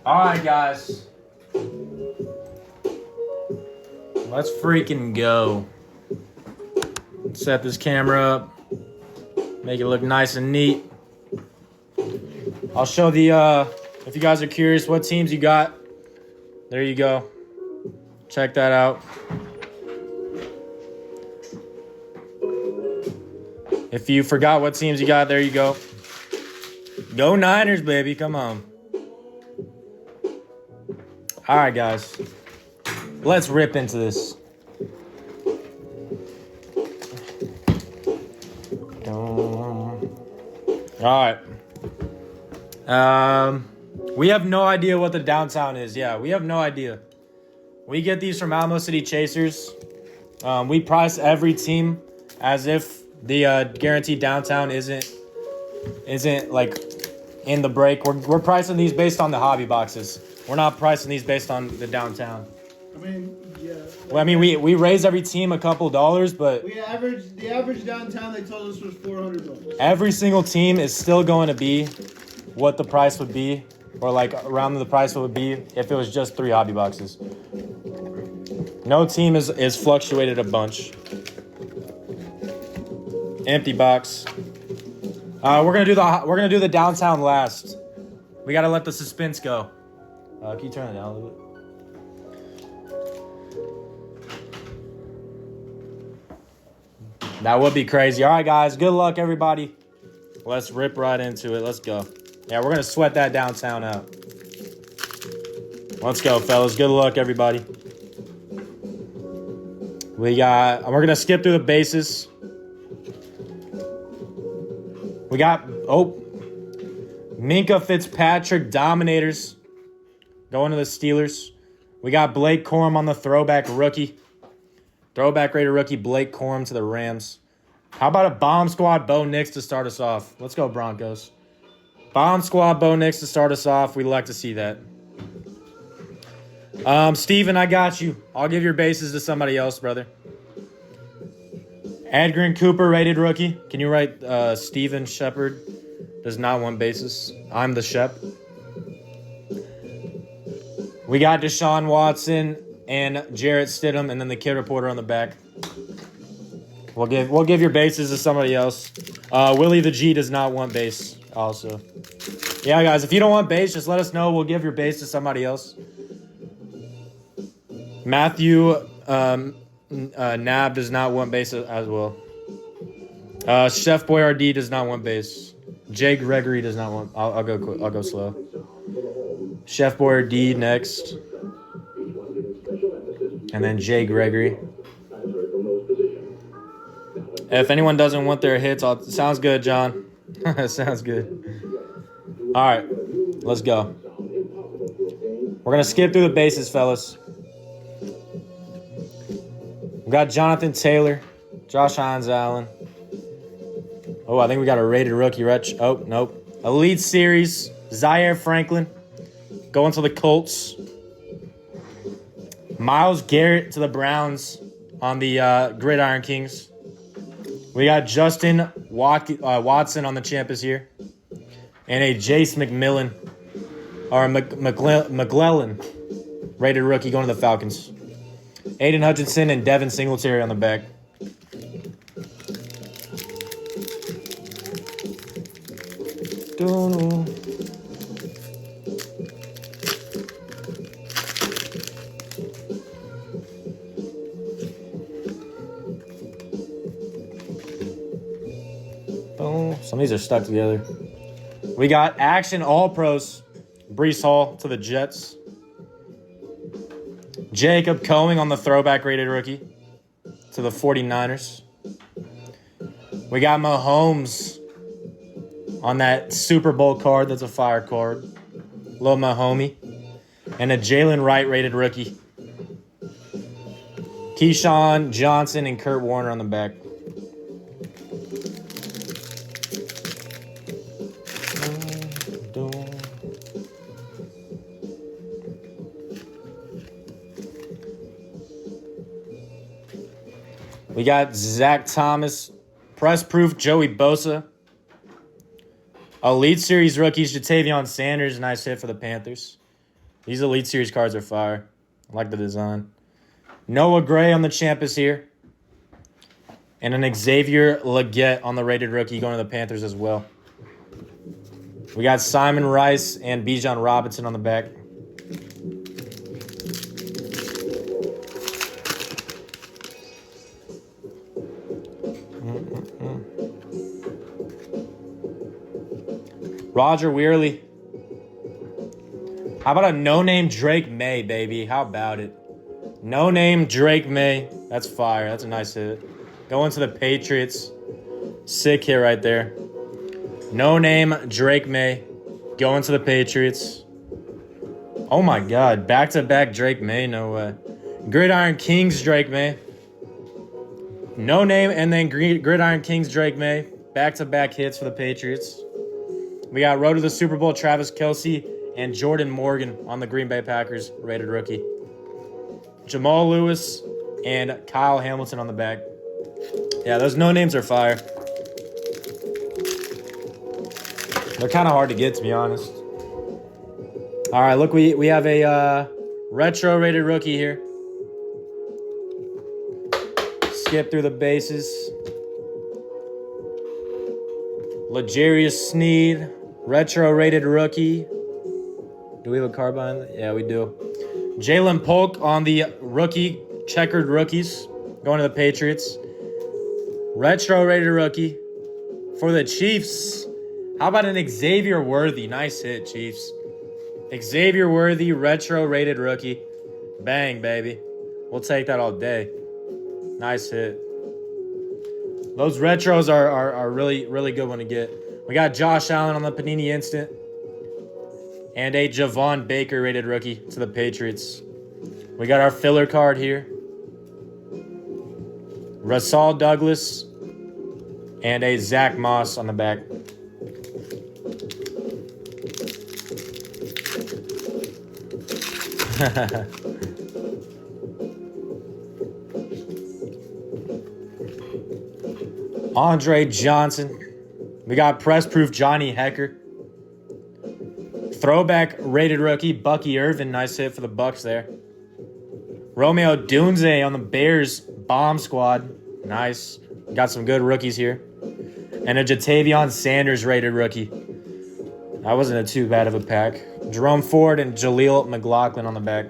All right, guys. Let's freaking go. Set this camera up. Make it look nice and neat. I'll show the, if you guys are curious what teams you got, there you go. Check that out. If you forgot what teams you got, there you go. Go Niners, baby. Come on. All right, guys. Let's rip into this. All right. We have no idea what the downtown is. Yeah, we have no idea. We get these from Alamo City Chasers. We price every team as if the guaranteed downtown isn't like in the break. We're pricing these based on the hobby boxes. We're not pricing these based on the downtown. I mean, yeah. Well, I mean, we raise every team a couple dollars, but The average downtown they told us was $400. every single team is still going to be what the price would be, or like around the price it would be if it was just 3 hobby boxes. No team is fluctuated a bunch. Empty box. We're gonna do the downtown last. We gotta let the suspense go. Can you turn it down a little bit? That would be crazy. All right, guys. Good luck, everybody. Let's rip right into it. Let's go. Yeah, we're gonna sweat that downtown out. Let's go, fellas. Good luck, everybody. We're gonna skip through the bases. We got, Minka Fitzpatrick Dominators going to the Steelers. We got Blake Corum on the throwback rookie. Throwback rated rookie Blake Corum to the Rams. How about a Bomb Squad Bo Nix to start us off? Let's go, Broncos. Bomb Squad Bo Nix to start us off. We like to see that. Steven, I got you. I'll give your bases to somebody else, brother. Edgar Cooper rated rookie. Can you write Steven Shepard does not want bases? I'm the Shep. We got Deshaun Watson and Jarrett Stidham, and then the kid reporter on the back. We'll give your bases to somebody else. Willie the G does not want base also. Yeah, guys, if you don't want base, just let us know. We'll give your base to somebody else. Matthew Nab does not want base as well. Chef Boyardee does not want base. Jay Gregory does not want. I'll go quick. I'll go slow. Chef Boyardee next, and then Jay Gregory. If anyone doesn't want their hits, sounds good, John. Sounds good. All right, let's go. We're gonna skip through the bases, fellas. We got Jonathan Taylor, Josh Hines Allen. Oh, I think we got a rated rookie. Oh, nope. Elite Series, Zaire Franklin going to the Colts. Myles Garrett to the Browns on the Gridiron Kings. We got Justin Watson on the champ is here. And a Jace McMillan, or McClellan, rated rookie going to the Falcons. Aiden Hutchinson and Devin Singletary on the back. Boom. Some of these are stuck together. We got Action All-Pros, Breece Hall to the Jets. Jacob Coing on the throwback rated rookie to the 49ers. We got Mahomes on that Super Bowl card. That's a fire card. Love my homie. And a Jalen Wright rated rookie. Keyshawn Johnson and Kurt Warner on the back. We got Zach Thomas, press proof Joey Bosa, Elite Series rookies Jatavion Sanders, nice hit for the Panthers. These Elite Series cards are fire. I like the design. Noah Gray on the Champus here. And an Xavier Legette on the rated rookie going to the Panthers as well. We got Simon Rice and Bijan Robinson on the back. Roger Weirley. How about a no-name Drake May, baby? How about it? No-name Drake May. That's fire. That's a nice hit. Going to the Patriots. Sick hit right there. No-name Drake May. Going to the Patriots. Oh, my God. Back-to-back Drake May. No way. Gridiron Kings Drake May. No-name and then Gridiron Kings Drake May. Back-to-back hits for the Patriots. We got Road to the Super Bowl, Travis Kelce and Jordan Morgan on the Green Bay Packers, rated rookie. Jamal Lewis and Kyle Hamilton on the back. Yeah, those no-names are fire. They're kind of hard to get, to be honest. All right, look, we have a retro rated rookie here. Skip through the bases. L'Jarius Sneed, retro rated rookie. Do we have a card behind that? Yeah, we do. Jalen Polk on the rookie, checkered rookies, going to the Patriots. Retro rated rookie for the Chiefs. How about an Xavier Worthy? Nice hit, Chiefs. Xavier Worthy, retro rated rookie. Bang, baby. We'll take that all day. Nice hit. Those retros are really, really good one to get. We got Josh Allen on the Panini Instant. And a Javon Baker rated rookie to the Patriots. We got our filler card here. Rasul Douglas. And a Zach Moss on the back. Andre Johnson. We got press proof Johnny Hecker. Throwback rated rookie Bucky Irvin. Nice hit for the Bucks there. Romeo Dunze on the Bears bomb squad. Nice. Got some good rookies here. And a Jatavion Sanders rated rookie. That wasn't too bad of a pack. Jerome Ford and Jaleel McLaughlin on the back.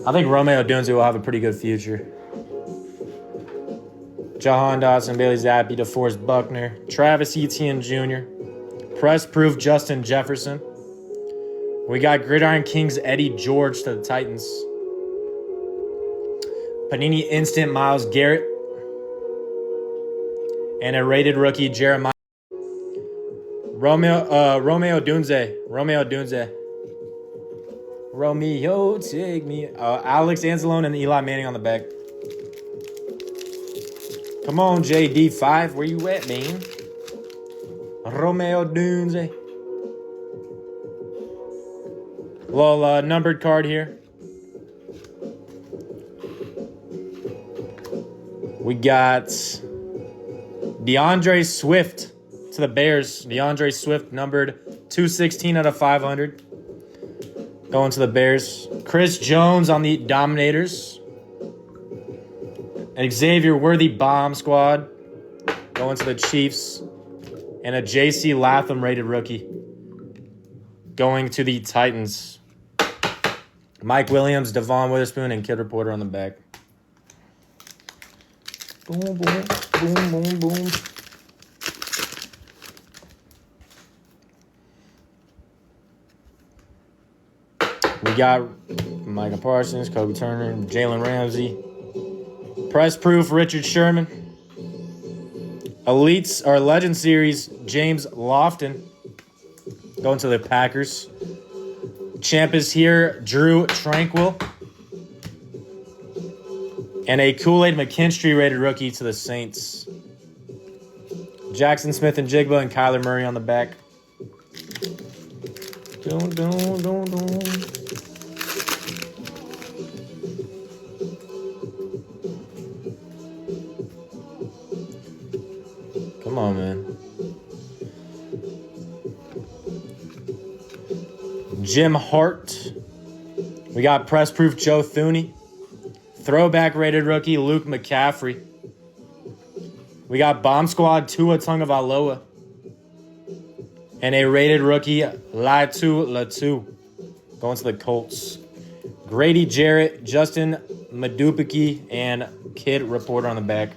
I think Romeo Dunze will have a pretty good future. Jahan Dotson, Bailey Zappi, DeForest Buckner, Travis Etienne Jr., press proof Justin Jefferson. We got Gridiron Kings Eddie George to the Titans. Panini Instant Myles Garrett. And a rated rookie Jeremiah. Romeo Dunze. Romeo, take me. Alex Anzalone and Eli Manning on the back. Come on, JD5. Where you at, man? Romeo Dunze. Little numbered card here. We got DeAndre Swift to the Bears. DeAndre Swift numbered 216 out of 500. Going to the Bears. Chris Jones on the Dominators. Xavier Worthy bomb squad. Going to the Chiefs. And a J.C. Latham rated rookie. Going to the Titans. Mike Williams, Devon Witherspoon, and Kid Reporter on the back. Boom, boom, boom, boom, boom. We got Micah Parsons, Kobe Turner, Jalen Ramsey. Press proof Richard Sherman. Elites or Legend Series James Lofton. Going to the Packers. Champ is here, Drew Tranquil. And a Kool-Aid McKinstry rated rookie to the Saints. Jackson Smith and Jigba and Kyler Murray on the back. Come on, man. Jim Hart. We got press proof Joe Thuney. Throwback rated rookie Luke McCaffrey. We got Bomb Squad Tua Tagovailoa. And a rated rookie Latu going to the Colts. Grady Jarrett, Justin Madupiki, and Kid Reporter on the back.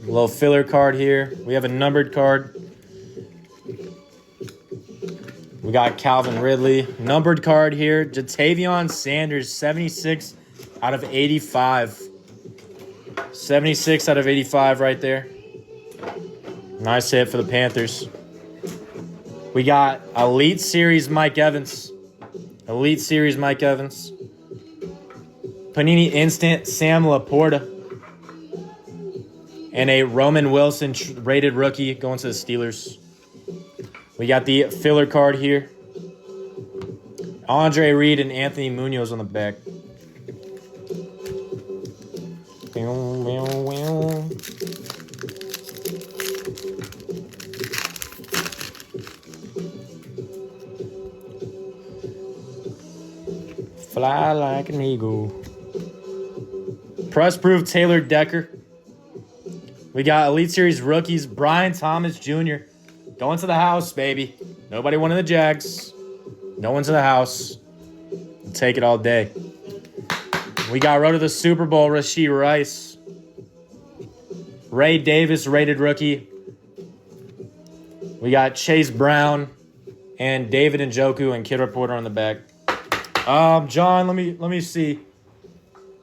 A little filler card here. We have a numbered card. We got Calvin Ridley. Numbered card here. Jatavion Sanders, 76 out of 85. 76 out of 85 right there. Nice hit for the Panthers. We got Elite Series Mike Evans. Elite Series Mike Evans. Panini Instant Sam Laporta. And a Roman Wilson rated rookie going to the Steelers. We got the filler card here. Andre Reed and Anthony Munoz on the back. Fly like an eagle. Press proof Taylor Decker. We got Elite Series rookies Brian Thomas Jr. Going to the house, baby. Nobody wanted the Jags. No one to the house. We'll take it all day. We got road to the Super Bowl Rashee Rice. Ray Davis rated rookie. We got Chase Brown and David Njoku and Kid Reporter on the back. John, let me see.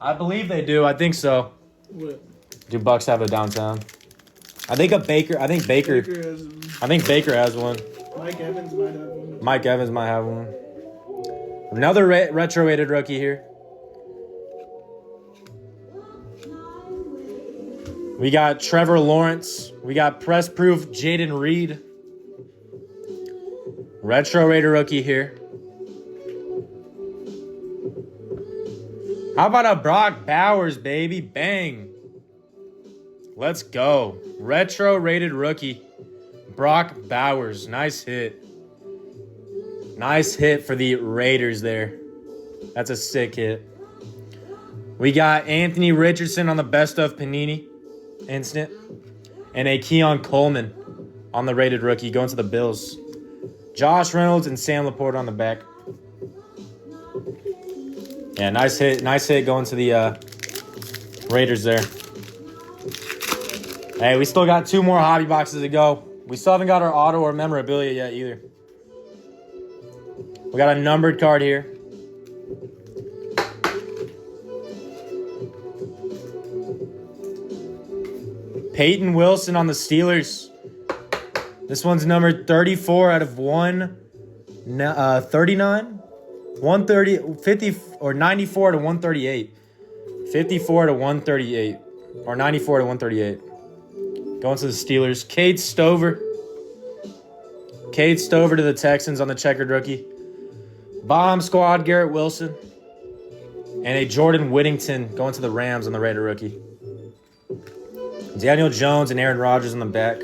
I believe they do. I think so. What? Do Bucks have a downtown? I think Baker has one. Mike Evans might have one. Mike Evans might have one. Another retro rated rookie here. We got Trevor Lawrence. We got press proof Jaden Reed. Retro rated rookie here. How about a Brock Bowers, baby? Bang. Let's go. Retro rated rookie. Brock Bowers. Nice hit. Nice hit for the Raiders there. That's a sick hit. We got Anthony Richardson on the best of Panini Instant. And a Keon Coleman on the rated rookie going to the Bills. Josh Reynolds and Sam Laporta on the back. Yeah, nice hit. Nice hit going to the Raiders there. Hey, we still got 2 more hobby boxes to go. We still haven't got our auto or memorabilia yet either. We got a numbered card here. Peyton Wilson on the Steelers. This one's numbered 34 out of 139. 130, 50, or 94 to 138. 54 to 138. Or 94 to 138. Going to the Steelers. Cade Stover. Cade Stover to the Texans on the checkered rookie. Bomb Squad Garrett Wilson. And a Jordan Whittington going to the Rams on the Raider rookie. Daniel Jones and Aaron Rodgers on the back.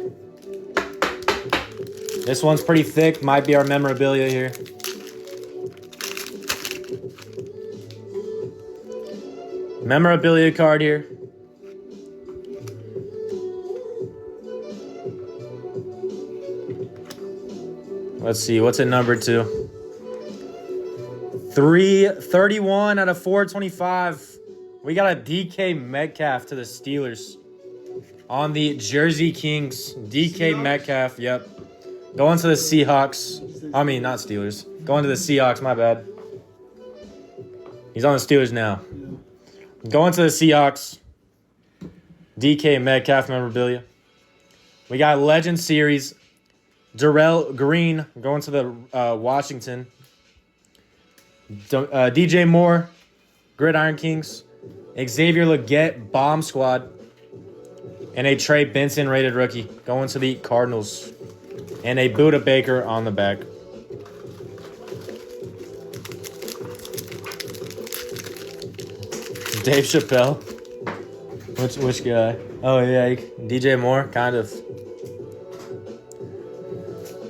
This one's pretty thick. Might be our memorabilia here. Memorabilia card here. Let's see. What's it numbered to? 331 out of 425. We got a DK Metcalf to the Steelers. On the Jersey Kings. DK Seahawks? Metcalf. Yep. Going to the Seahawks. I mean, not Steelers. Going to the Seahawks. My bad. He's on the Steelers now. Going to the Seahawks. DK Metcalf memorabilia. We got Legend Series. Darrell Green going to the Washington. DJ Moore. Gridiron Kings. Xavier Legette. Bomb Squad. And a Trey Benson rated rookie going to the Cardinals. And a Buda Baker on the back. Dave Chappelle. Which guy? Oh yeah, DJ Moore, kind of.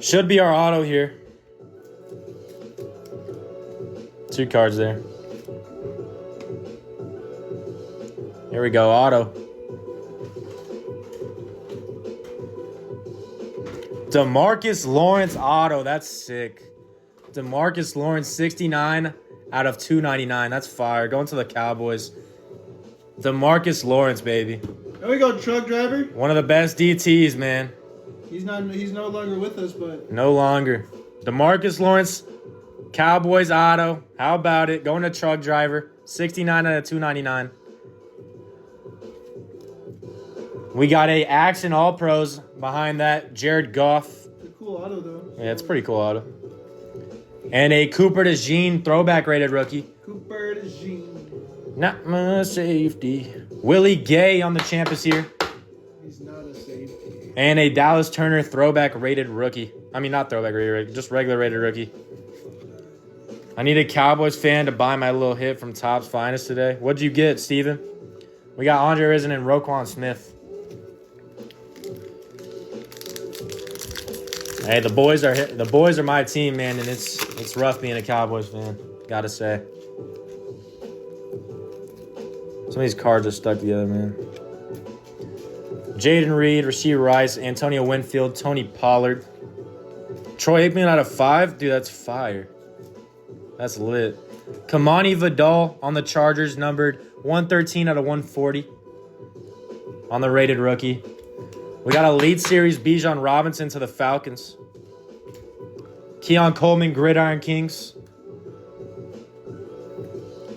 Should be our auto here. 2 cards there. Here we go, auto. DeMarcus Lawrence auto, that's sick. DeMarcus Lawrence, 69 out of 299. That's fire. Going to the Cowboys. DeMarcus Lawrence, baby. There we go, truck driver. One of the best DTs, man. He's no longer with us, but No longer. DeMarcus Lawrence, Cowboys auto. How about it? Going to truck driver. 69 out of 299. We got a Action All Pros behind that. Jared Goff. it's a cool auto though. Yeah, it's pretty cool auto. And a Cooper DeJean throwback rated rookie. Cooper DeJean. Not my safety. Willie Gay on the Champus here. He's not a safety. And a Dallas Turner throwback rated rookie. I mean, not throwback rated, just regular rated rookie. I need a Cowboys fan to buy my little hit from Topps Finest today. What'd you get, Steven? We got Andre Rison and Roquan Smith. Hey, the boys are my team, man, and it's rough being a Cowboys fan. Gotta say. Some of these cards are stuck together, man. Jaden Reed, Rashee Rice, Antonio Winfield, Tony Pollard. Troy Aikman out of 5? Dude, that's fire. That's lit. Kamani Vidal on the Chargers, numbered 113 out of 140. On the rated rookie. We got Elite Series Bijan Robinson to the Falcons. Keon Coleman, Gridiron Kings.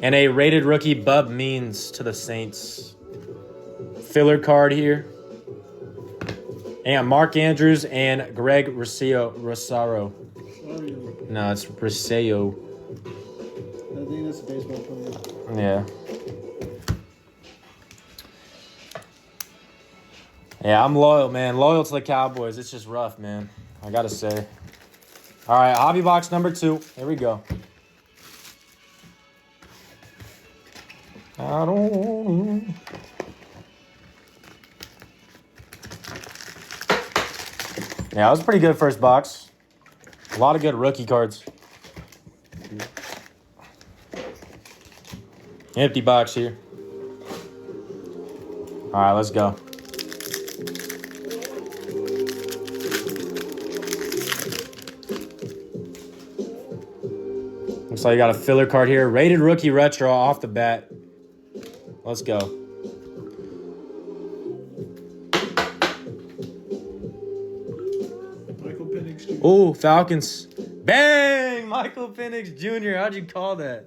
And a rated rookie, Bub Means to the Saints. Filler card here. And Mark Andrews and Greg Rosario. Rosario. No, it's Rosario. I think that's a baseball player. Yeah. Yeah, I'm loyal, man. Loyal to the Cowboys. It's just rough, man. I gotta say. All right, hobby box number 2. Here we go. I don't. Yeah, that was a pretty good first box. A lot of good rookie cards. Empty box here. All right, let's go. Looks like you got a filler card here. Rated rookie retro off the bat. Let's go. Michael Penix Jr. Ooh, Falcons. Bang! Michael Penix Jr. How'd you call that?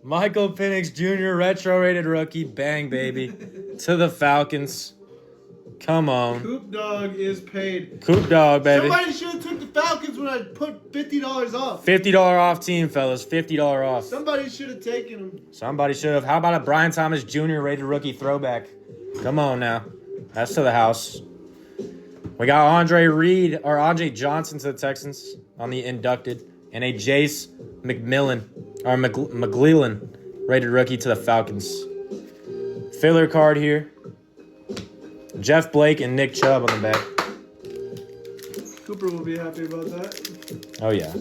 Michael Penix Jr. retro rated rookie. Bang, baby. To the Falcons. Come on. Coop Dog is paid. Coop Dog, baby. Somebody should have took the Falcons when I put $50 off. $50 off team, fellas. $50 off. Somebody should have taken him. Somebody should have. How about a Brian Thomas Jr. rated rookie throwback? Come on now. That's to the house. We got Andre Johnson to the Texans on the inducted. And a Jace McGleelan rated rookie to the Falcons. Filler card here. Jeff Blake and Nick Chubb on the back. Cooper will be happy about that. Oh, yeah.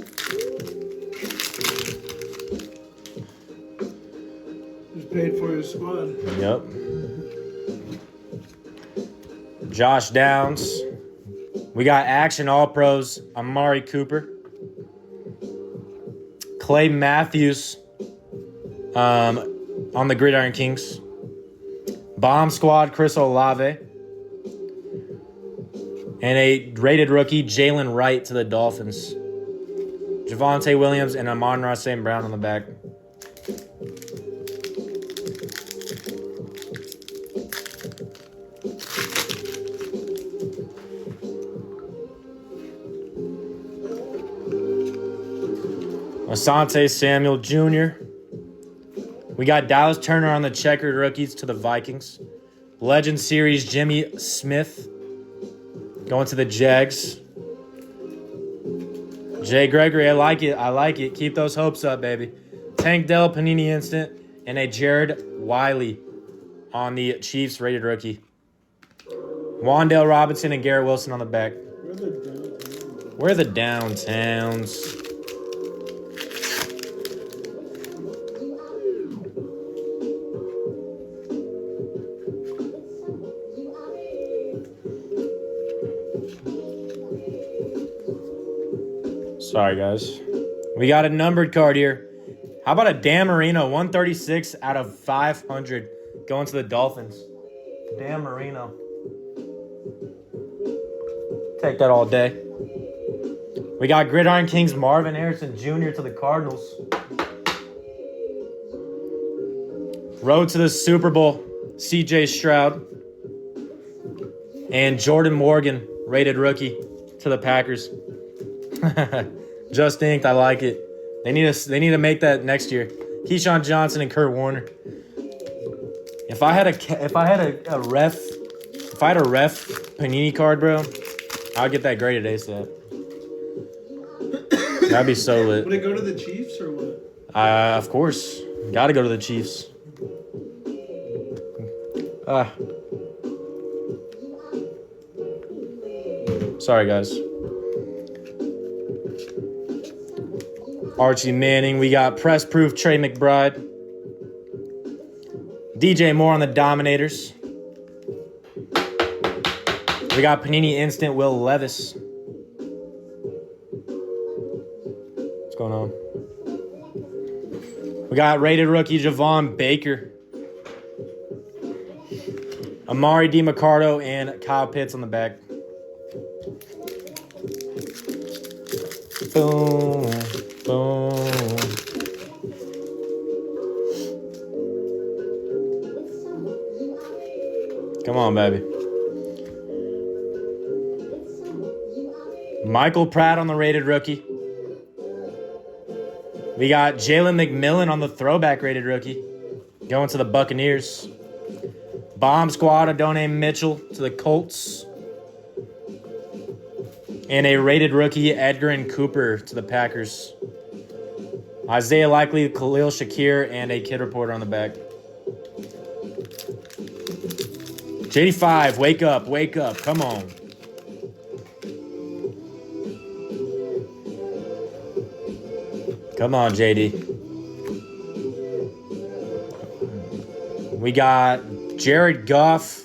Just paid for his squad. Yep. Josh Downs. We got Action All Pros, Amari Cooper. Clay Matthews on the Gridiron Kings. Bomb Squad, Chris Olave. And a rated rookie, Jalen Wright to the Dolphins. Javonte Williams and Amon-Ra St. Brown on the back. Asante Samuel Jr. We got Dallas Turner on the checkered rookies to the Vikings. Legend Series Jimmy Smith going to the Jags. Jay Gregory, I like it. I like it. Keep those hopes up, baby. Tank Dell Panini Instant and a Jared Wiley on the Chiefs rated rookie. Wan'Dale Robinson and Garrett Wilson on the back. Where are the downtowns? Sorry, guys. We got a numbered card here. How about a Dan Marino, 136 out of 500, going to the Dolphins. Dan Marino. Take that all day. We got Gridiron Kings Marvin Harrison Jr. to the Cardinals. Road to the Super Bowl, C.J. Stroud. And Jordan Morgan, rated rookie, to the Packers. Just inked, I like it. They need to make that next year. Keyshawn Johnson and Kurt Warner. If I had a ref Panini card, bro, I'd get that graded ASAP. That'd be so lit. Would it go to the Chiefs or what? Of course. Gotta go to the Chiefs. Sorry, guys. Archie Manning. We got press proof Trey McBride. DJ Moore on the Dominators. We got Panini Instant Will Levis. What's going on? We got rated rookie Javon Baker. Amari DiMarcardo and Kyle Pitts on the back. Boom. Boom. Come on, baby. Michael Pratt on the rated rookie. We got Jalen McMillan on the throwback rated rookie. Going to the Buccaneers. Bomb Squad Adonai Mitchell to the Colts. And a rated rookie Edgar and Cooper to the Packers. Isaiah Likely, Khalil Shakir, and a kid reporter on the back. JD5, wake up, wake up. Come on. Come on, JD. We got Jared Goff.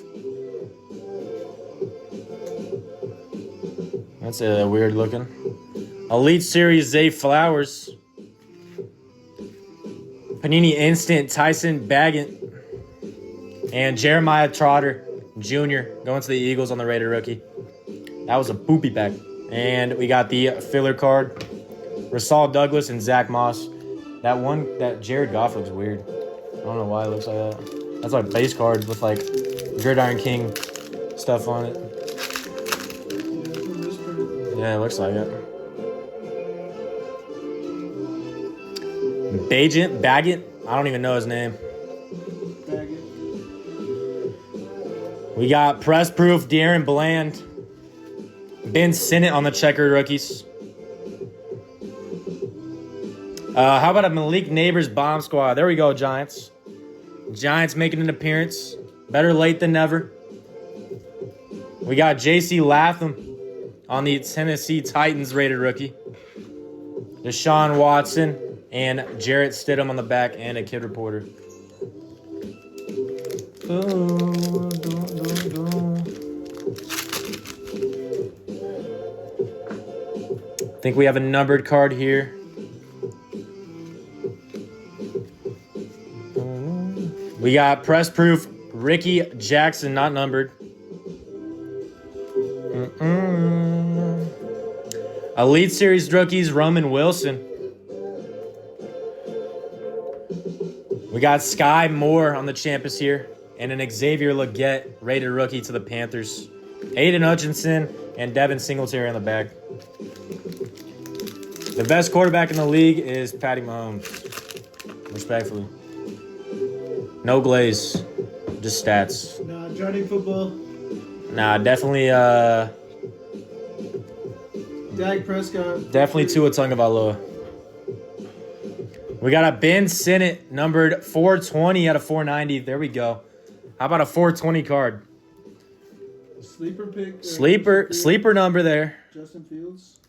That's weird looking. Elite Series Zay Flowers. Panini Instant Tyson Baggett. And Jeremiah Trotter Jr. going to the Eagles on the rated rookie. That was a poopy pack. And we got the filler card. Rasal Douglas and Zach Moss. That Jared Goff looks weird. I don't know why it looks like that. That's like base card with like Gridiron King stuff on it. Yeah, it looks like it. Baggett? I don't even know his name. Baggett. We got press proof Darren Bland. Ben Sinnott on the checkered rookies. How about a Malik Neighbors bomb squad? There we go, Giants. Giants making an appearance. Better late than never. We got J.C. Latham on the Tennessee Titans rated rookie. Deshaun Watson and Jarrett Stidham on the back and a kid reporter. I think we have a numbered card here. We got press proof Ricky Jackson, not numbered. Elite Series rookies Roman Wilson. We got Sky Moore on the Champus here. And an Xavier Legette rated rookie to the Panthers. Aiden Hutchinson and Devin Singletary on the back. The best quarterback in the league is Patty Mahomes. Respectfully. No glaze. Just stats. Nah, Johnny Football. Nah, definitely Dak Prescott. definitely Tua Tagovailoa. We got a Ben Sinnott numbered 420 out of 490. There we go. How about a 420 card? Sleeper pick. Sleeper number there. Justin Fields.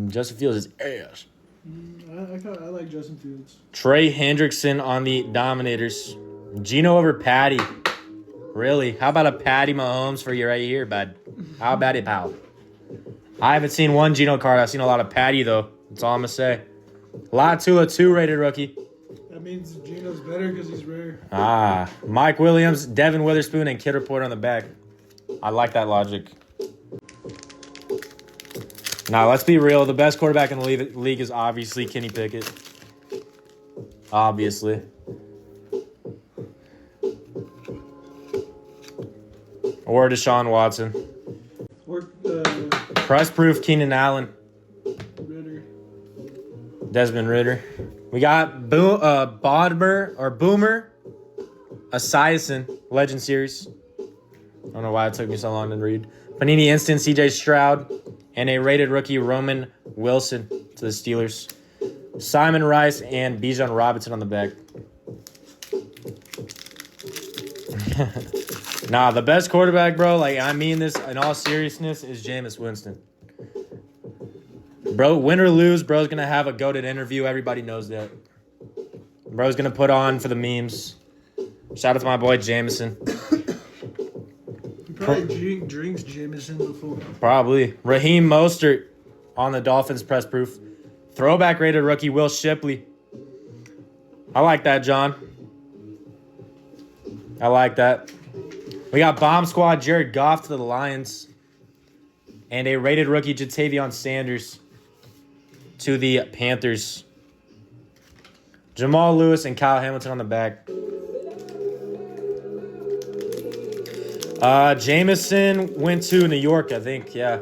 Justin Fields is ass. I like Justin Fields. Trey Hendrickson on the Dominators. Gino over Patty. Really? How about a Patty Mahomes for you right here, bud? How about it, pal? I haven't seen one Gino card. I've seen a lot of Patty, though. That's all I'm going to say. Latua, 2-rated rookie. That means Gino's better because he's rare. Mike Williams, Devin Witherspoon, and Kid Reporter on the back. I like that logic. Now, let's be real. The best quarterback in the league is obviously Kenny Pickett. Obviously. Or Deshaun Watson. Or Press proof Keenan Allen. Ritter. Desmond Ritter. We got Boomer Esiason, Legend Series. I don't know why it took me so long to read. Panini Instant, CJ Stroud, and a rated rookie, Roman Wilson, to the Steelers. Simon Rice and Bijan Robinson on the back. Nah, the best quarterback, bro, like, I mean this in all seriousness, is Jameis Winston. Bro, win or lose, bro's going to have a goated interview. Everybody knows that. Bro's going to put on for the memes. Shout out to my boy Jameson. He probably drinks Jameson before. Probably. Raheem Mostert on the Dolphins press proof. Throwback rated rookie Will Shipley. I like that, John. I like that. We got Bomb Squad Jared Goff to the Lions. And a rated rookie Jatavion Sanders to the Panthers. Jamal Lewis and Kyle Hamilton on the back. Jameson went to New York, I think. Yeah,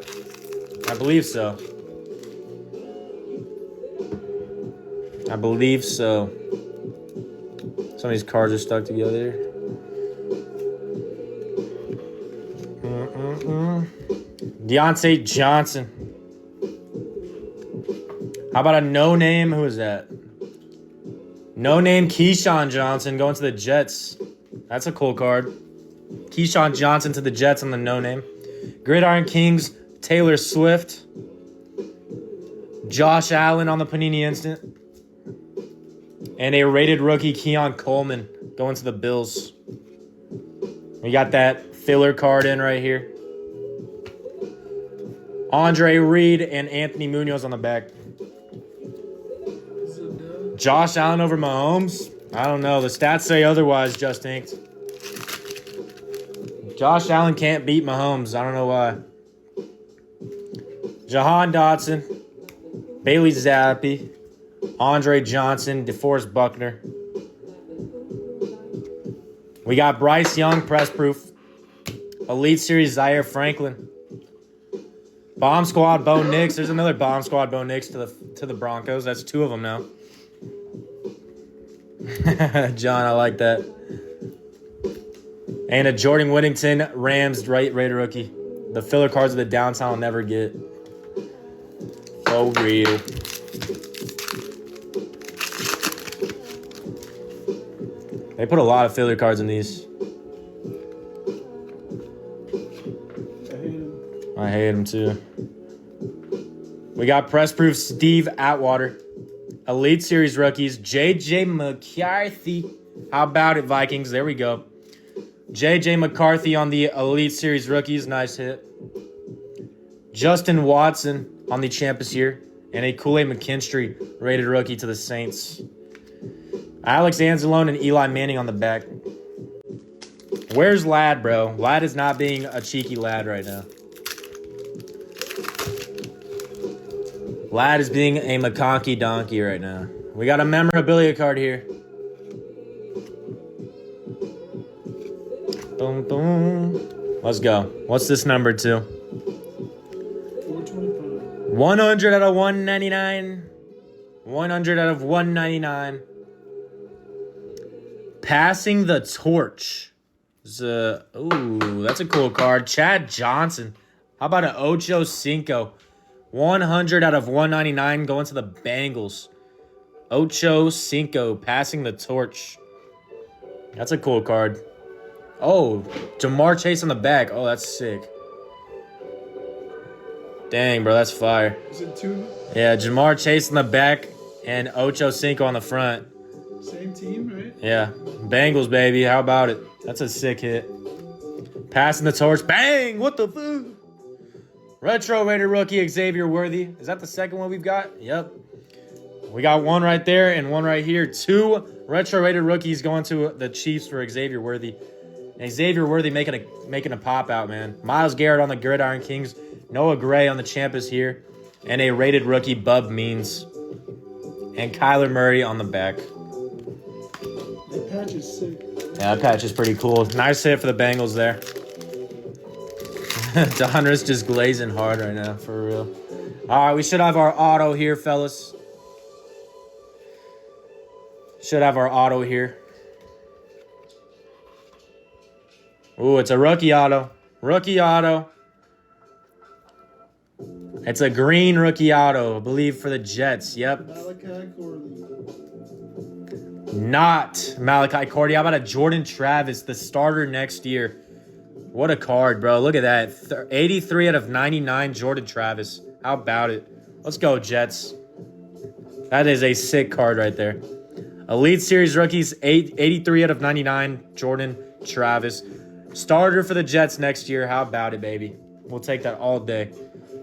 I believe so. Some of these cards are stuck together. Deontay Johnson. How about a no-name? Who is that? No-name Keyshawn Johnson going to the Jets. That's a cool card. Keyshawn Johnson to the Jets on the no-name. Gridiron Kings, Taylor Swift. Josh Allen on the Panini Instant. And a rated rookie, Keon Coleman, going to the Bills. We got that filler card in right here. Andre Reed and Anthony Munoz on the back. Josh Allen over Mahomes? I don't know. The stats say otherwise, Just Inked. Josh Allen can't beat Mahomes. I don't know why. Jahan Dotson. Bailey Zappi. Andre Johnson. DeForest Buckner. We got Bryce Young, press proof. Elite Series Zaire Franklin. Bomb Squad Bo Nix. There's another Bomb Squad Bo Nix to the Broncos. That's 2 of them now. John, I like that. And a Jordan Whittington, Rams rated rookie. The filler cards of the downtown will never get. For real. They put a lot of filler cards in these. I hate him too. We got press proof Steve Atwater. Elite Series rookies, J.J. McCarthy. How about it, Vikings? There we go. J.J. McCarthy on the Elite Series rookies. Nice hit. Justin Watson on the champ this year. And a Kool-Aid McKinstry rated rookie to the Saints. Alex Anzalone and Eli Manning on the back. Where's Lad, bro? Lad is not being a cheeky lad right now. Lad is being a McConkey donkey right now. We got a memorabilia card here. Boom, boom. Let's go. What's this number to? 425. 100 out of 199. 100 out of 199. Passing the torch. Ooh, that's a cool card. Chad Johnson. How about an Ocho Cinco? 100 out of 199 going to the Bengals. Ocho Cinco passing the torch. That's a cool card. Oh, Jamar Chase on the back. Oh, that's sick. Dang, bro, that's fire. Is it two? Yeah, Jamar Chase on the back and Ocho Cinco on the front. Same team, right? Yeah, Bengals, baby. How about it? That's a sick hit. Passing the torch. Bang! What the fuck? Retro Raider rookie Xavier Worthy. Is that the second one we've got? Yep. We got one right there and one right here. 2 Retro Raider rookies going to the Chiefs for Xavier Worthy. And Xavier Worthy making a pop out, man. Myles Garrett on the Gridiron Kings. Noah Gray on the Champions here. And a rated rookie, Bub Means. And Kyler Murray on the back. That patch is sick. Yeah, that patch is pretty cool. Nice hit for the Bengals there. Donruss just glazing hard right now, for real. All right, we should have our auto here, fellas. Should have our auto here. Ooh, it's a rookie auto. Rookie auto. It's a green rookie auto, I believe, for the Jets. Yep. Malachi Corley. Not Malachi Cordy. How about a Jordan Travis, the starter next year? What a card, bro. Look at that. 83 out of 99, Jordan Travis. How about it? Let's go, Jets. That is a sick card right there. Elite Series rookies, 83 out of 99, Jordan Travis. Starter for the Jets next year. How about it, baby? We'll take that all day.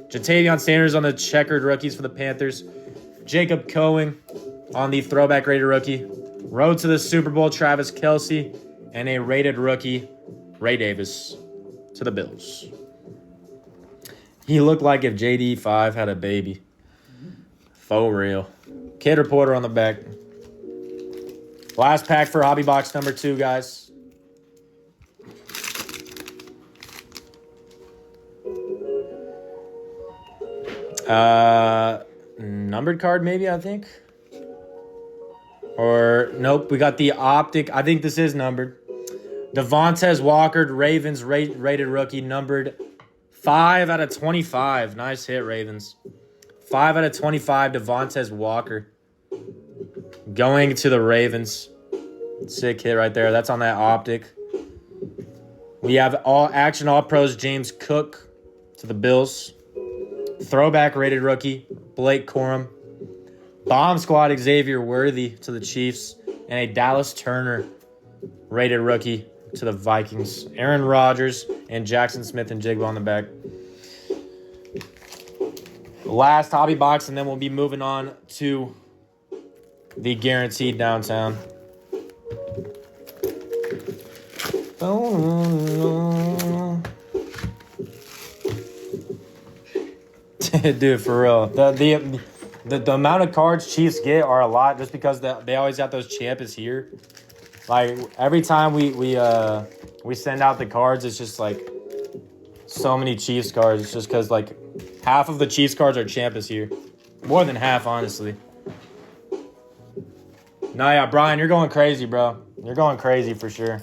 Jatavion Sanders on the checkered rookies for the Panthers. Jacob Cohen on the throwback rated rookie. Road to the Super Bowl, Travis Kelce. And a rated rookie, Ray Davis, to the Bills. He looked like if JD5 had a baby. For real. Kid Reporter on the back. Last pack for Hobby Box number 2, guys. Numbered card maybe, I think. Or, nope, we got the optic. I think this is numbered. Devontae Walker, Ravens, rated rookie, numbered 5 out of 25. Nice hit, Ravens. 5 out of 25, Devontae Walker. Going to the Ravens. Sick hit right there. That's on that optic. We have all pros, James Cook to the Bills. Throwback rated rookie, Blake Corum. Bomb Squad, Xavier Worthy to the Chiefs. And a Dallas Turner rated rookie to the Vikings. Aaron Rodgers and Jackson Smith and Jigba on the back. Last hobby box, and then we'll be moving on to the guaranteed downtown. Dude, for real. The amount of cards Chiefs get are a lot just because they always got those champions here. Like, every time we send out the cards, it's just, like, so many Chiefs cards. It's just because, like, half of the Chiefs cards are champions here. More than half, honestly. Nah, yeah, Brian, you're going crazy, bro. You're going crazy for sure.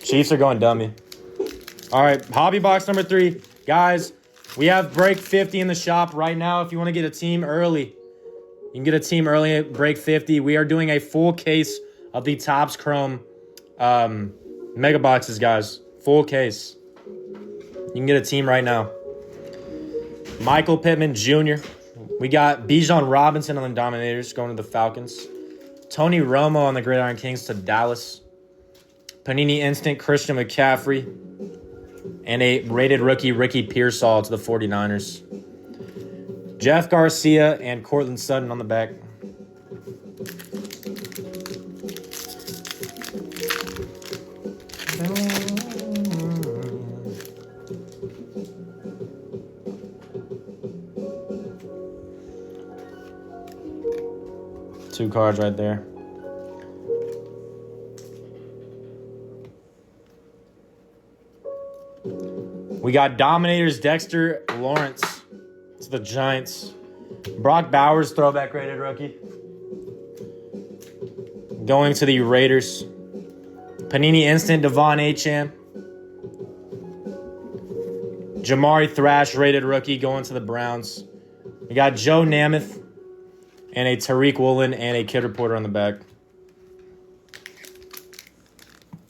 Chiefs are going dummy. All right, hobby box number 3. Guys, we have break 50 in the shop right now. If you want to get a team early, you can get a team early at break 50. We are doing a full case of the Topps Chrome mega boxes, guys. Full case. You can get a team right now. Michael Pittman Jr. We got Bijan Robinson on the Dominators going to the Falcons. Tony Romo on the Gridiron Kings to Dallas. Panini Instant Christian McCaffrey. And a rated rookie Ricky Pearsall to the 49ers. Jeff Garcia and Cortland Sutton on the back. Two cards right there. We got Dominators Dexter Lawrence to the Giants. Brock Bowers, throwback rated rookie. Going to the Raiders. Panini Instant Devon Achane. Jamari Thrash, rated rookie, going to the Browns. We got Joe Namath and a Tariq Woolen and a Kid Reporter on the back.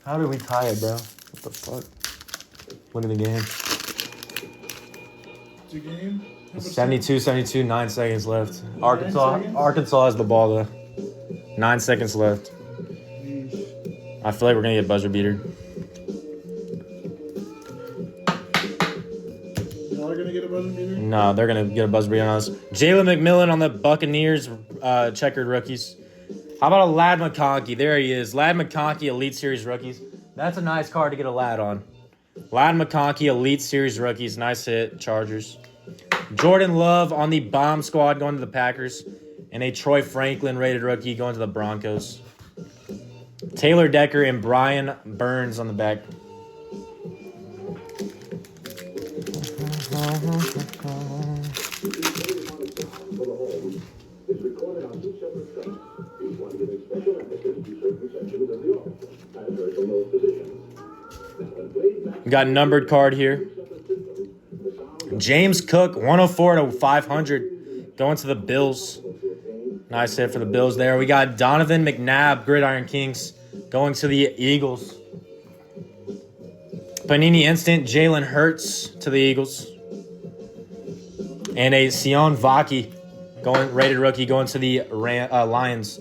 How did we tie it, bro? What the fuck? Winning the game. It's a game. How much 72, 9 seconds left. 9 Arkansas seconds? Arkansas has the ball though. 9 seconds left. Yeesh. I feel like we're gonna get buzzer beater. Y'all are gonna get a buzzer beater? No, they're gonna get a buzzer beater on us. Jalen McMillan on the Buccaneers checkered rookies. How about a Lad McConkey? There he is. Lad McConkey, Elite Series rookies. That's a nice card to get a Lad on. Lad McConkey, Elite Series rookies. Nice hit, Chargers. Jordan Love on the bomb squad going to the Packers. And a Troy Franklin rated rookie going to the Broncos. Taylor Decker and Brian Burns on the back. We got a numbered card here. James Cook, 104 to 500, going to the Bills. Nice hit for the Bills there. We got Donovan McNabb, Gridiron Kings, going to the Eagles. Panini Instant, Jalen Hurts to the Eagles. And a Sion Vaki, rated rookie, going to the Lions.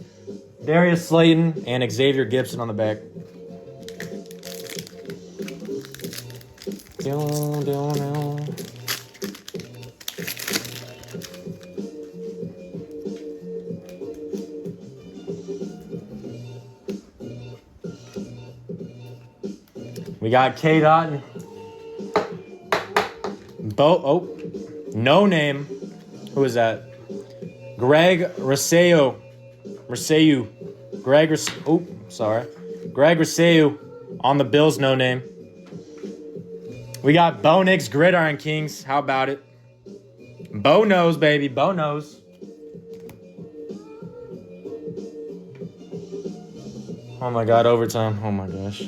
Darius Slayton and Xavier Gibson on the back. We got K. Dotton. No name. Who is that? Greg Rousseau. Greg Rousseau on the Bills, no name. We got Bo Nix, Gridiron Kings. How about it? Bo knows, baby. Bo knows. Oh my God, overtime. Oh my gosh.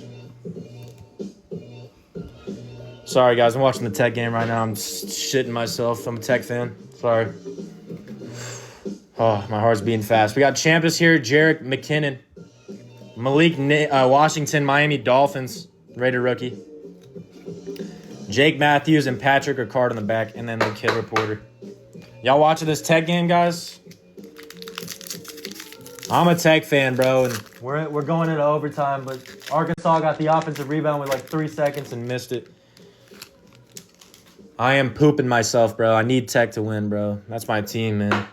Sorry, guys. I'm watching the Tech game right now. I'm shitting myself. I'm a Tech fan. Sorry. Oh, my heart's beating fast. We got Champus here. Jerick McKinnon. Malik Washington, Miami Dolphins. Rated rookie. Jake Matthews and Patrick Ricard on the back. And then the kid reporter. Y'all watching this Tech game, guys? I'm a Tech fan, bro. And we're going into overtime. But Arkansas got the offensive rebound with like 3 seconds and missed it. I am pooping myself, bro. I need Tech to win, bro. That's my team, man.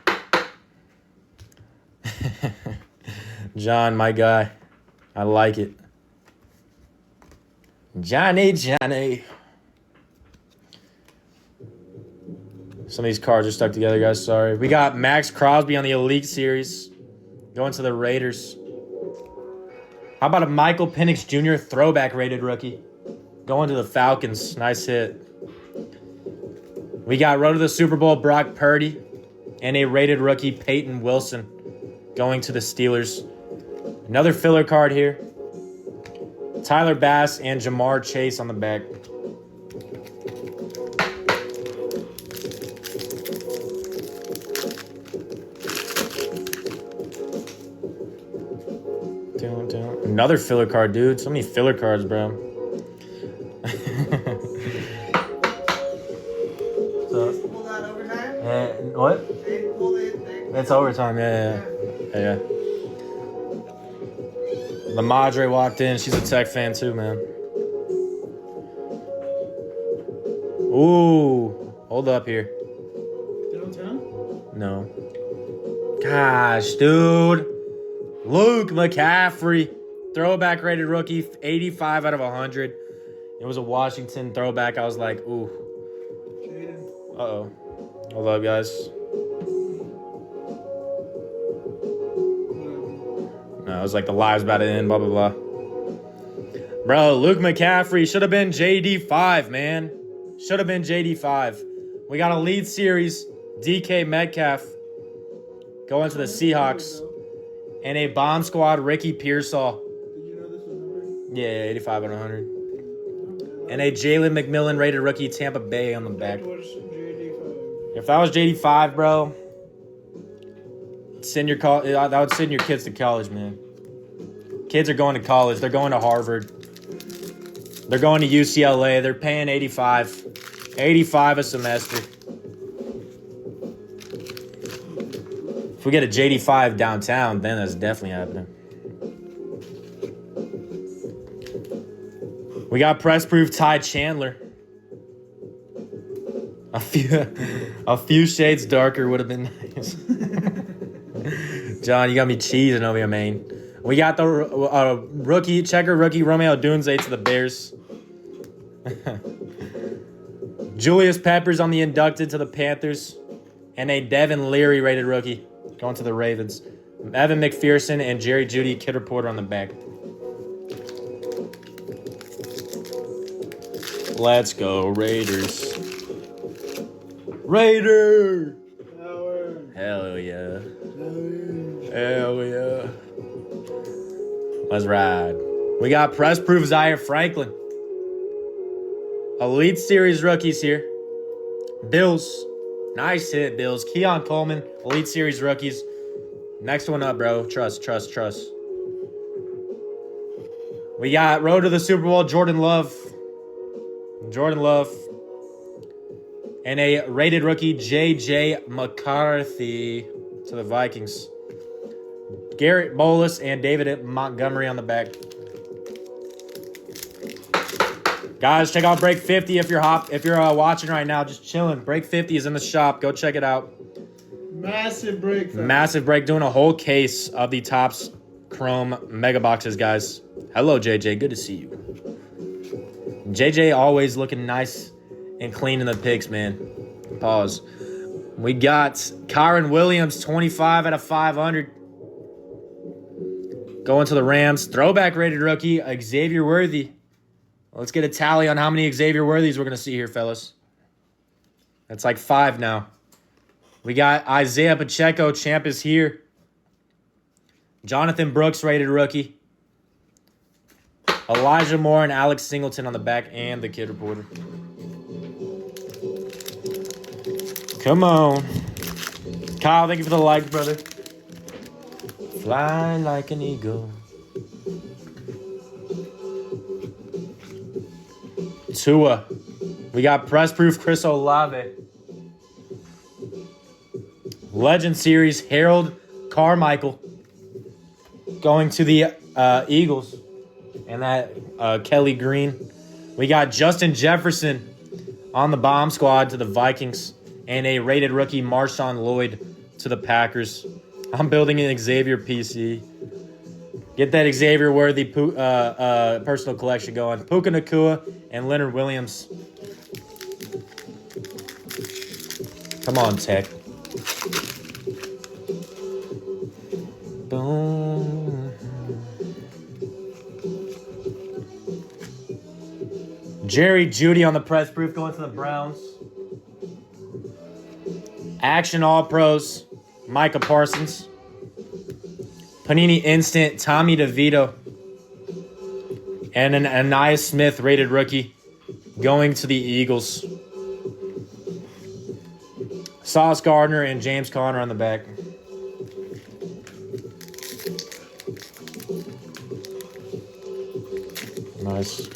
John, my guy. I like it. Johnny. Some of these cards are stuck together, guys. Sorry. We got Max Crosby on the Elite Series. Going to the Raiders. How about a Michael Penix Jr. throwback rated rookie? Going to the Falcons. Nice hit. We got road to the Super Bowl, Brock Purdy, and a rated rookie, Peyton Wilson, going to the Steelers. Another filler card here. Tyler Bass and Jamar Chase on the back. Another filler card, dude. So many filler cards, bro. What? It's overtime, yeah. The Madre walked in. She's a Tech fan too, man. Ooh. Hold up here. Downtown? No. Gosh, dude. Luke McCaffrey. Throwback rated rookie. 85 out of 100. It was a Washington throwback. I was like, ooh. Uh-oh. Hold up, guys. No, it was like the live's about to end, blah, blah, blah. Bro, Luke McCaffrey should have been JD5, man. Should have been JD5. We got a lead series, DK Metcalf, going to the Seahawks. And a bomb squad, Ricky Pearsall. Did you know this was numbered? Yeah, 85 out of 100. And a Jalen McMillan rated rookie, Tampa Bay on the back. If that was JD5, bro, that would send your kids to college, man. Kids are going to college. They're going to Harvard. They're going to UCLA. They're paying 85. 85 a semester. If we get a JD5 downtown, then that's definitely happening. We got press proof Ty Chandler. A few shades darker would have been nice. John, you got me cheesing over your main. We got the rookie Romeo Dunze to the Bears. Julius Peppers on the inducted to the Panthers. And a Devin Leary rated rookie going to the Ravens. Evan McPherson and Jerry Jeudy, Kid Reporter on the back. Let's go, Raiders. Raider! Hell yeah. Hell yeah. Let's ride. We got press proof Zaire Franklin. Elite Series rookies here. Bills. Nice hit, Bills. Keon Coleman, Elite Series rookies. Next one up, bro. Trust. We got road to the Super Bowl, Jordan Love. And a rated rookie, J.J. McCarthy to the Vikings. Garrett Bolus and David Montgomery on the back. Guys, check out Break 50 if you're watching right now, just chilling. Break 50 is in the shop. Go check it out. Massive break. Fam. Massive break. Doing a whole case of the Topps Chrome Mega Boxes, guys. Hello, JJ. Good to see you. JJ always looking nice and clean in the pics, man. Pause. We got Kyron Williams, 25 out of 500. Going to the Rams. Throwback rated rookie, Xavier Worthy. Let's get a tally on how many Xavier Worthies we're going to see here, fellas. That's like 5 now. We got Isaiah Pacheco. Champ is here. Jonathan Brooks, rated rookie. Elijah Moore and Alex Singleton on the back and the Kid Reporter. Come on. Kyle, thank you for the like, brother. Fly like an eagle. Tua. We got press proof Chris Olave. Legend Series Harold Carmichael going to the Eagles. And that Kelly Green. We got Justin Jefferson on the bomb squad to the Vikings. And a rated rookie Marshawn Lloyd to the Packers. I'm building an Xavier PC. Get that Xavier Worthy personal collection going. Puka Nacua and Leonard Williams. Come on, Tech. Boom. Jerry Jeudy on the press proof going to the Browns. Action All-Pros, Micah Parsons. Panini Instant, Tommy DeVito. And an Anaya Smith rated rookie going to the Eagles. Sauce Gardner and James Conner on the back. Nice.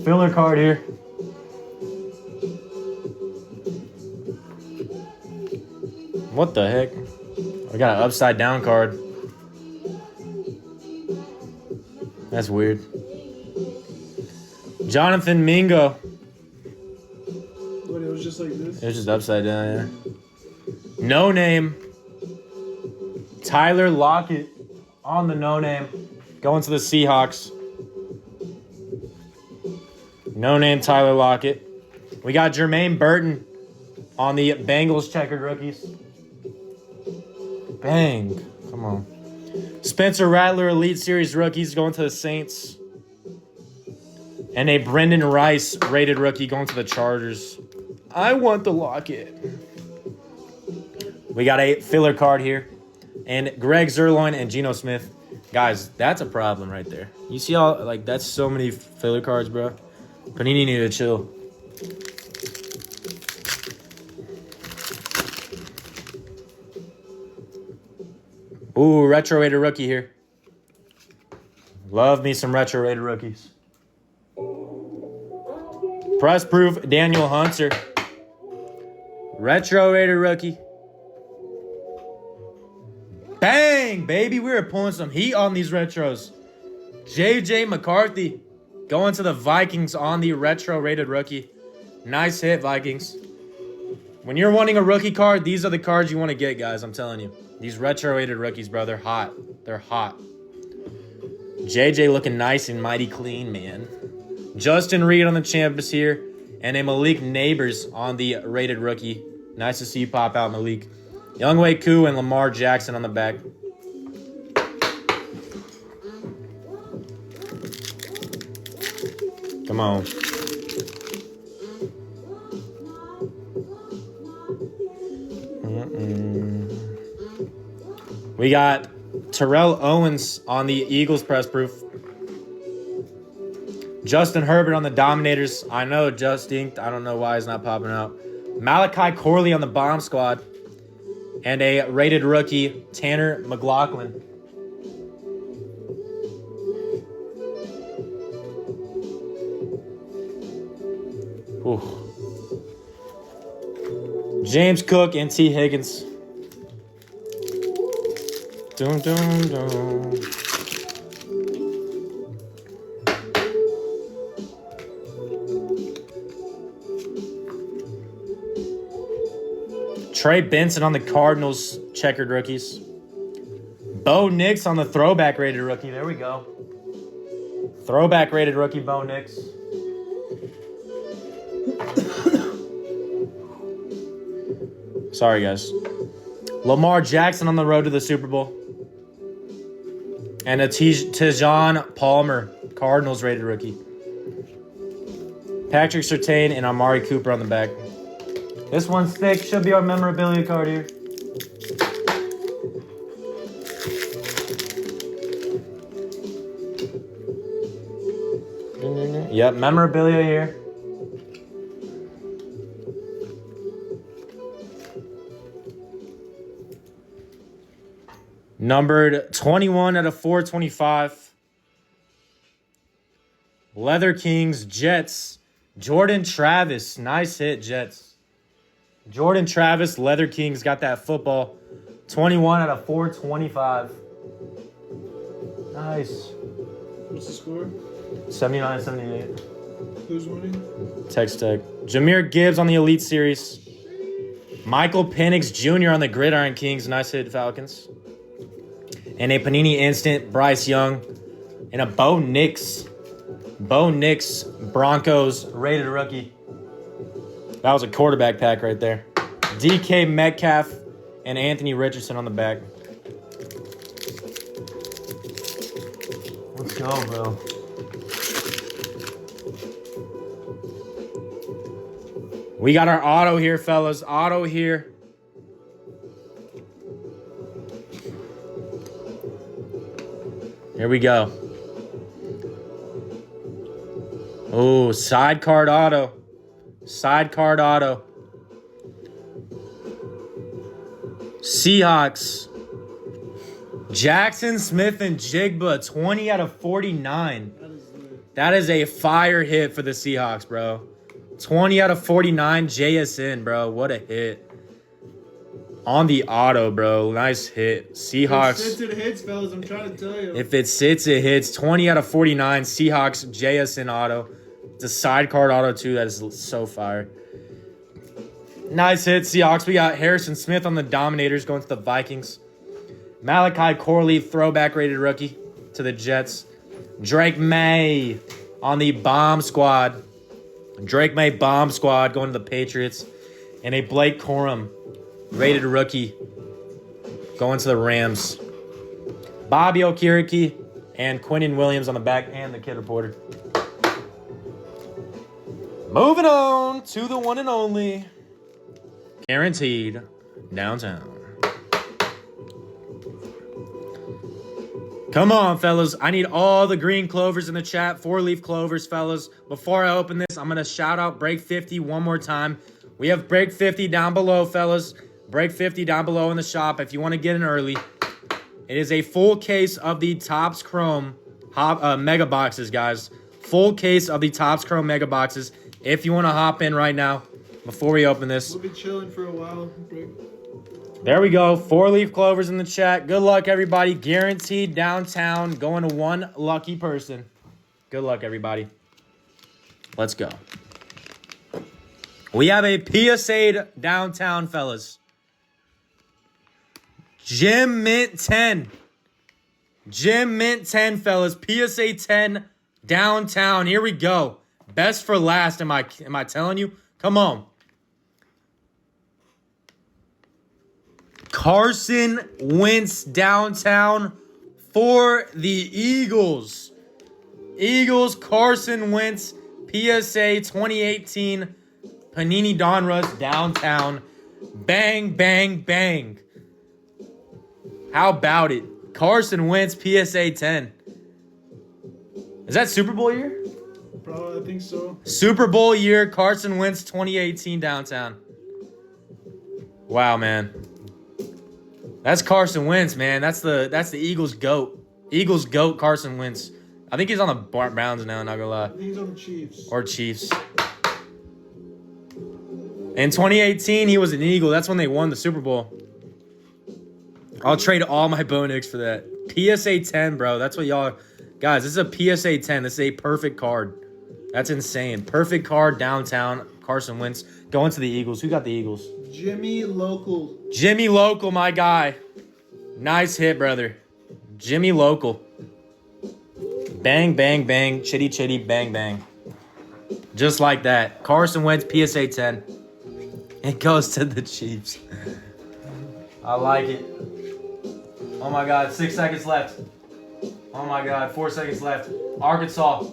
Filler card here. What the heck? I got an upside down card. That's weird. Jonathan Mingo. What, it was just like this? It was just upside down, yeah. No name. Tyler Lockett on the no name. Going to the Seahawks. No name Tyler Lockett. We got Jermaine Burton on the Bengals checkered rookies. Bang. Come on. Spencer Rattler Elite Series rookies going to the Saints. And a Brendan Rice rated rookie going to the Chargers. I want the Lockett. We got a filler card here. And Greg Zerloin and Geno Smith. Guys, that's a problem right there. You see all, like, that's so many filler cards, bro. Panini need to chill. Ooh, retro rated rookie here. Love me some retro rated rookies. Press proof Daniel Hunter. Retro rated rookie. Bang, baby. We were pulling some heat on these retros. JJ McCarthy going to the Vikings on the retro rated rookie. Nice hit, Vikings. When you're wanting a rookie card, these are the cards you want to get, guys. I'm telling you. These retro rated rookies, bro, they're hot. They're hot. JJ looking nice and mighty clean, man. Justin Reed on the Champions here. And a Malik Neighbors on the rated rookie. Nice to see you pop out, Malik. Younghoe Koo and Lamar Jackson on the back. Come on. We got Terrell Owens on the Eagles press proof. Justin Herbert on the Dominators. I know, just inked. I don't know why he's not popping out. Malachi Corley on the Bomb Squad. And a rated rookie, Tanner McLaughlin. Ooh. James Cook and T. Higgins. Dun, dun, dun. Trey Benson on the Cardinals checkered rookies. Bo Nix on the throwback rated rookie. There we go. Throwback rated rookie, Bo Nix. Sorry, guys. Lamar Jackson on the road to the Super Bowl. And a Tijon Palmer, Cardinals rated rookie. Patrick Surtain and Amari Cooper on the back. This one's thick. Should be our memorabilia card here. Yep, memorabilia here. Numbered 21 out of 425. Leather Kings, Jets. Jordan Travis. Nice hit, Jets. Jordan Travis, Leather Kings, got that football. 21 out of 425. Nice. What's the score? 79-78. Who's winning? Tex Tech. Jahmyr Gibbs on the Elite Series. Michael Penix Jr. on the Gridiron Kings. Nice hit, Falcons. And a Panini Instant, Bryce Young. And a Bo Nix. Bo Nix, Broncos, rated rookie. That was a quarterback pack right there. DK Metcalf and Anthony Richardson on the back. Let's go, bro. We got our auto here, fellas. Auto here. Here we go. Oh, side card auto. Side card auto. Seahawks. Jackson Smith and Jigba, 20 out of 49. That is a fire hit for the Seahawks, bro. 20 out of 49, JSN, bro. What a hit. On the auto, bro. Nice hit. Seahawks. If it sits, it hits, fellas. I'm trying to tell you. If it sits, it hits. 20 out of 49, Seahawks, JSN auto. It's a side card auto, too. That is so fire. Nice hit, Seahawks. We got Harrison Smith on the Dominators going to the Vikings. Malachi Corley, throwback rated rookie to the Jets. Drake May on the Bomb Squad. Drake May Bomb Squad going to the Patriots. And a Blake Corum, rated rookie, going to the Rams. Bobby Okereke and Quinnen Williams on the back and the Kid Reporter. Moving on to the one and only Guaranteed Downtown. Come on, fellas. I need all the green clovers in the chat. 4-leaf clovers, fellas. Before I open this, I'm going to shout out Break 50 one more time. We have Break 50 down below, fellas. Break 50 down below in the shop if you want to get in early. It is a full case of the Topps Chrome mega boxes, guys. Full case of the Topps Chrome mega boxes. If you want to hop in right now before we open this. We'll be chilling for a while. There we go. 4-leaf clovers in the chat. Good luck, everybody. Guaranteed downtown. Going to one lucky person. Good luck, everybody. Let's go. We have a PSA downtown, fellas. Jim Mint 10. Jim Mint 10, fellas. PSA 10 downtown. Here we go. Best for last, am I telling you? Come on. Carson Wentz downtown for the Eagles. Eagles, Carson Wentz, PSA 2018, Panini Donruss downtown. Bang, bang, bang. How about it? Carson Wentz, PSA 10. Is that Super Bowl year? Probably, I think so. Super Bowl year, Carson Wentz, 2018 downtown. Wow, man. That's Carson Wentz, man. That's the Eagles' GOAT. Eagles' GOAT, Carson Wentz. I think he's on the Browns now, not gonna lie. I think he's on the Chiefs. Or Chiefs. In 2018, he was an Eagle. That's when they won the Super Bowl. I'll trade all my Bo Nix for that. PSA 10, bro. That's what y'all... Guys, this is a PSA 10. This is a perfect card. That's insane. Perfect card downtown. Carson Wentz going to the Eagles. Who got the Eagles? Jimmy Local. Jimmy Local, my guy. Nice hit, brother. Jimmy Local. Bang, bang, bang. Chitty, chitty, bang, bang. Just like that. Carson Wentz, PSA 10. It goes to the Chiefs. I like it. Oh, my God. 6 seconds left. Oh, my God. 4 seconds left. Arkansas.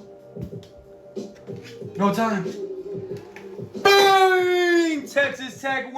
No time. Bang! Texas Tech wins.